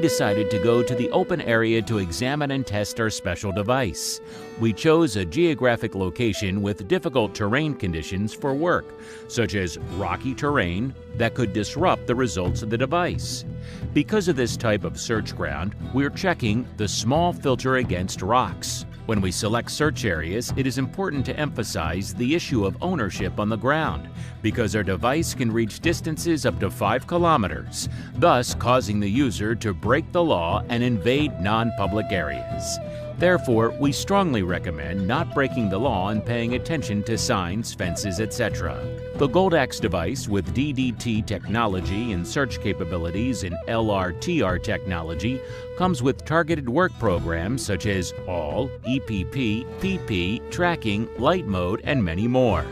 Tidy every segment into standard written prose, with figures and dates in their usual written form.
decided to go to the open area to examine and test our special device. We chose a geographic location with difficult terrain conditions for work, such as rocky terrain that could disrupt the results of the device. Because of this type of search ground, we're checking the small filter against rocks. When we select search areas, it is important to emphasize the issue of ownership on the ground, because our device can reach distances up to 5 kilometers, thus causing the user to break the law and invade non-public areas. Therefore, we strongly recommend not breaking the law and paying attention to signs, fences, etc. The Goldax device with DDT technology and search capabilities in LRTR technology comes with targeted work programs such as ALL, EPP, PP, tracking, light mode, and many more.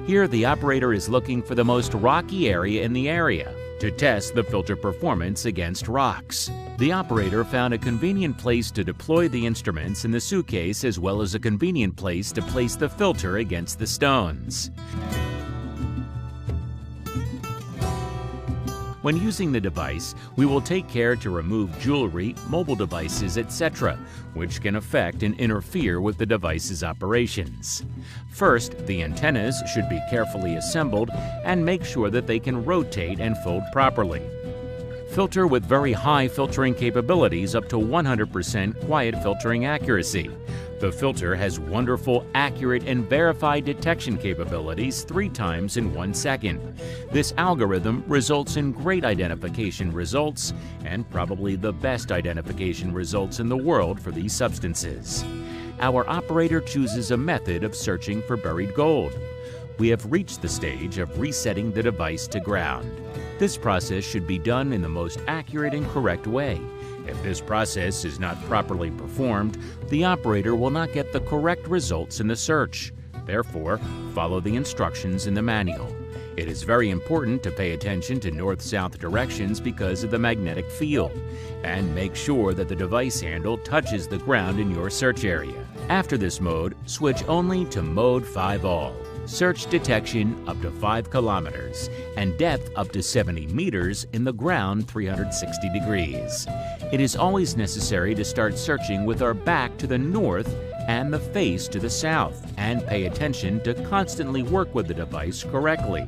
Here, the operator is looking for the most rocky area in the area to test the filter performance against rocks. The operator found a convenient place to deploy the instruments in the suitcase, as well as a convenient place to place the filter against the stones. When using the device, we will take care to remove jewelry, mobile devices, etc., which can affect and interfere with the device's operations. First, the antennas should be carefully assembled and make sure that they can rotate and fold properly. Filter with very high filtering capabilities up to 100% quiet filtering accuracy. The filter has wonderful, accurate, and verified detection capabilities 3 times in 1 second. This algorithm results in great identification results and probably the best identification results in the world for these substances. Our operator chooses a method of searching for buried gold. We have reached the stage of resetting the device to ground. This process should be done in the most accurate and correct way. If this process is not properly performed, the operator will not get the correct results in the search. Therefore, follow the instructions in the manual. It is very important to pay attention to north-south directions because of the magnetic field, and make sure that the device handle touches the ground in your search area. After this mode, switch only to Mode 5 All. Search detection up to 5 kilometers and depth up to 70 meters in the ground 360 degrees. It is always necessary to start searching with our back to the north and the face to the south, and pay attention to constantly work with the device correctly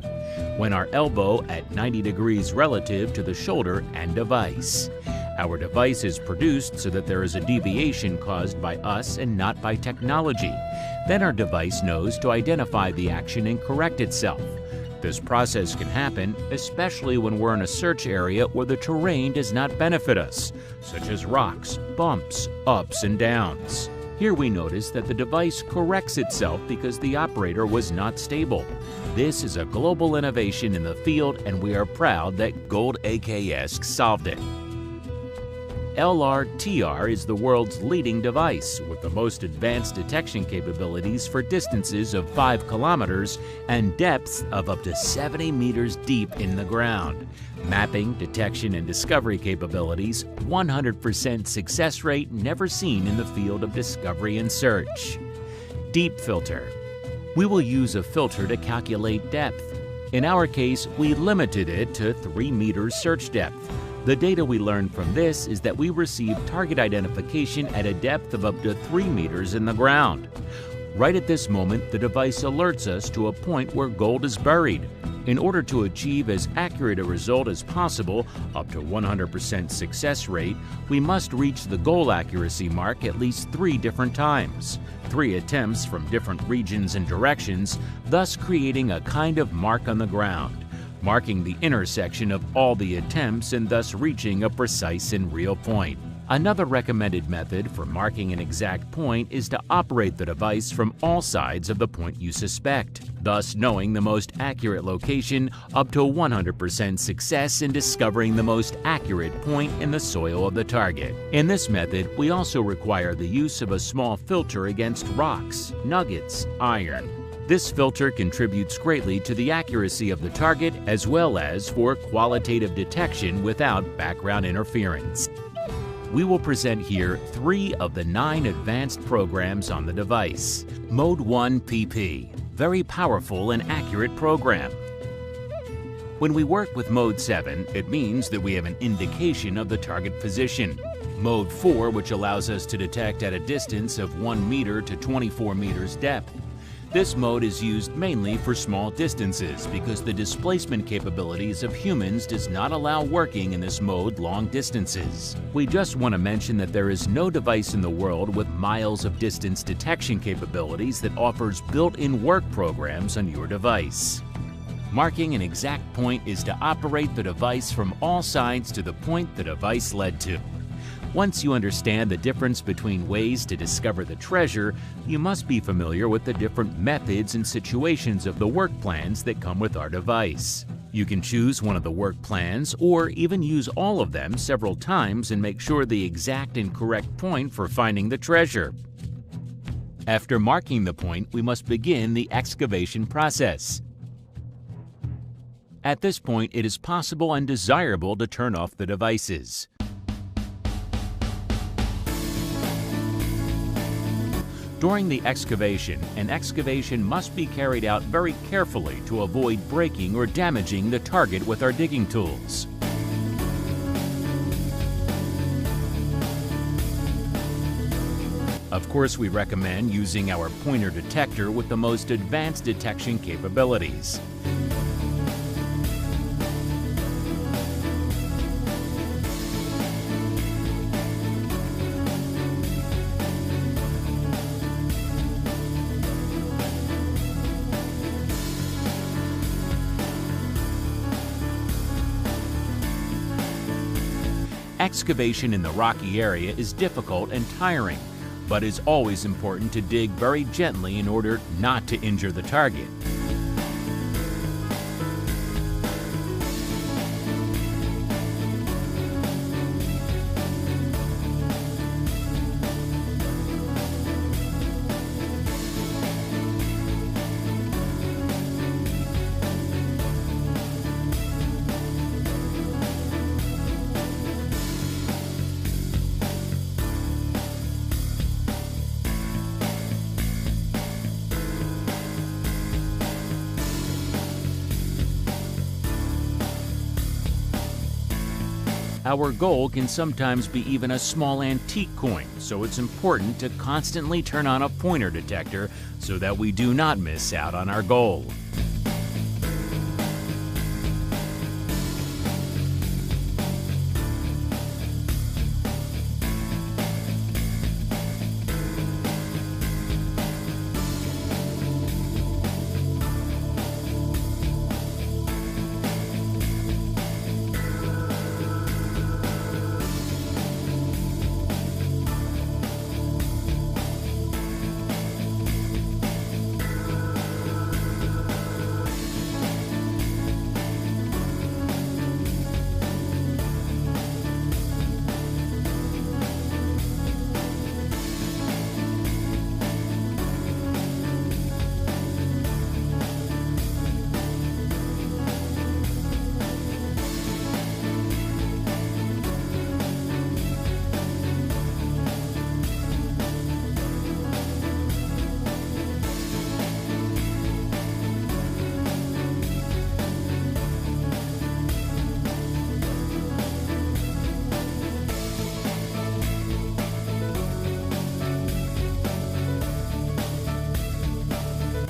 when our elbow at 90 degrees relative to the shoulder and device. Our device is produced so that there is a deviation caused by us and not by technology. Then our device knows to identify the action and correct itself. This process can happen especially when we're in a search area where the terrain does not benefit us, such as rocks, bumps, ups and downs. Here we notice that the device corrects itself because the operator was not stable. This is a global innovation in the field, and we are proud that Gold AKS solved it. LRTR is the world's leading device with the most advanced detection capabilities for distances of 5 kilometers and depths of up to 70 meters deep in the ground. Mapping, detection, and discovery capabilities, 100% success rate never seen in the field of discovery and search. Deep filter. We will use a filter to calculate depth. In our case, we limited it to 3 meters search depth. The data we learned from this is that we receive target identification at a depth of up to 3 meters in the ground. Right at this moment, the device alerts us to a point where gold is buried. In order to achieve as accurate a result as possible, up to 100% success rate, we must reach the goal accuracy mark at least 3 different times. 3 attempts from different regions and directions, thus creating a kind of mark on the ground, marking the intersection of all the attempts and thus reaching a precise and real point. Another recommended method for marking an exact point is to operate the device from all sides of the point you suspect, thus knowing the most accurate location up to 100% success in discovering the most accurate point in the soil of the target. In this method, we also require the use of a small filter against rocks, nuggets, iron. This filter contributes greatly to the accuracy of the target as well as for qualitative detection without background interference. We will present here 3 of the 9 advanced programs on the device. Mode 1 PP, very powerful and accurate program. When we work with Mode 7, it means that we have an indication of the target position. Mode 4, which allows us to detect at a distance of 1 meter to 24 meters depth. This mode is used mainly for small distances because the displacement capabilities of humans does not allow working in this mode long distances. We just want to mention that there is no device in the world with miles of distance detection capabilities that offers built-in work programs on your device. Marking an exact point is to operate the device from all sides to the point the device led to. Once you understand the difference between ways to discover the treasure, you must be familiar with the different methods and situations of the work plans that come with our device. You can choose one of the work plans or even use all of them several times and make sure the exact and correct point for finding the treasure. After marking the point, we must begin the excavation process. At this point, it is possible and desirable to turn off the devices. During the excavation, an excavation must be carried out very carefully to avoid breaking or damaging the target with our digging tools. Of course, we recommend using our pointer detector with the most advanced detection capabilities. Excavation in the rocky area is difficult and tiring, but it's always important to dig very gently in order not to injure the target. Our goal can sometimes be even a small antique coin, so it's important to constantly turn on a pointer detector so that we do not miss out on our goal.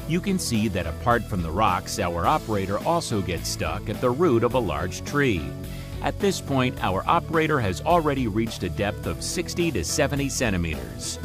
You can see that apart from the rocks, our operator also gets stuck at the root of a large tree. At this point, our operator has already reached a depth of 60 to 70 centimeters.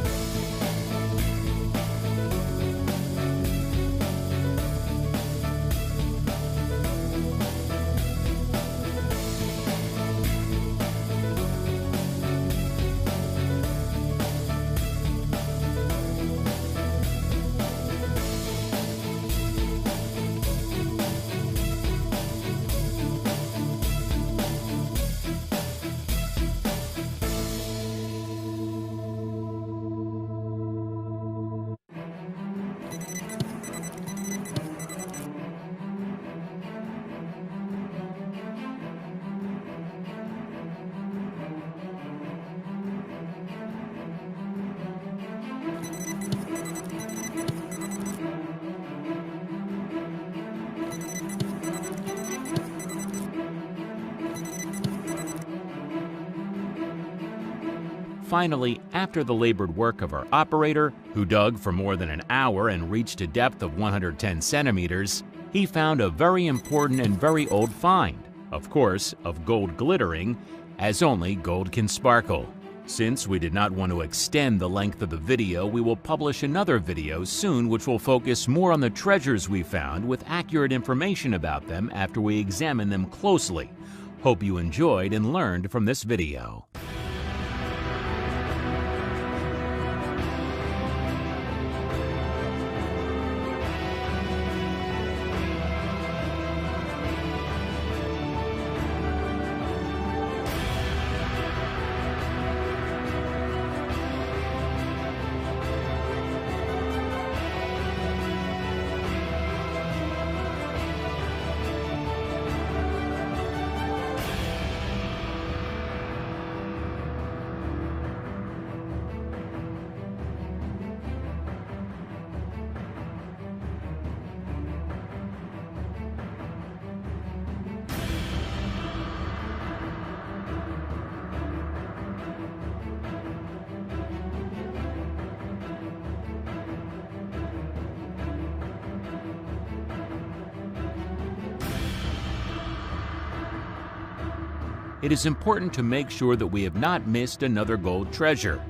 finally, after the labored work of our operator, who dug for more than an hour and reached a depth of 110 centimeters, he found a very important and very old find, of course, of gold glittering, as only gold can sparkle. Since we did not want to extend the length of the video, we will publish another video soon which will focus more on the treasures we found with accurate information about them after we examine them closely. Hope you enjoyed and learned from this video. It is important to make sure that we have not missed another gold treasure.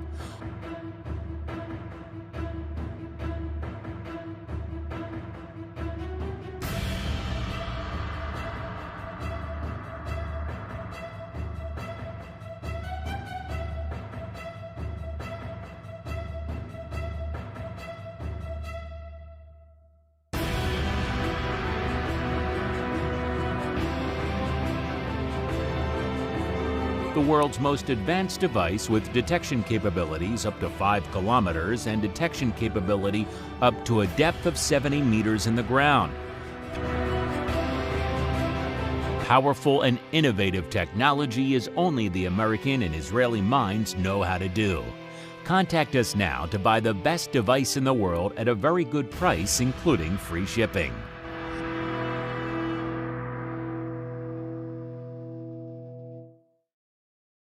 The world's most advanced device with detection capabilities up to 5 kilometers and detection capability up to a depth of 70 meters in the ground. Powerful and innovative technology is only the American and Israeli minds know how to do. Contact us now to buy the best device in the world at a very good price, including free shipping.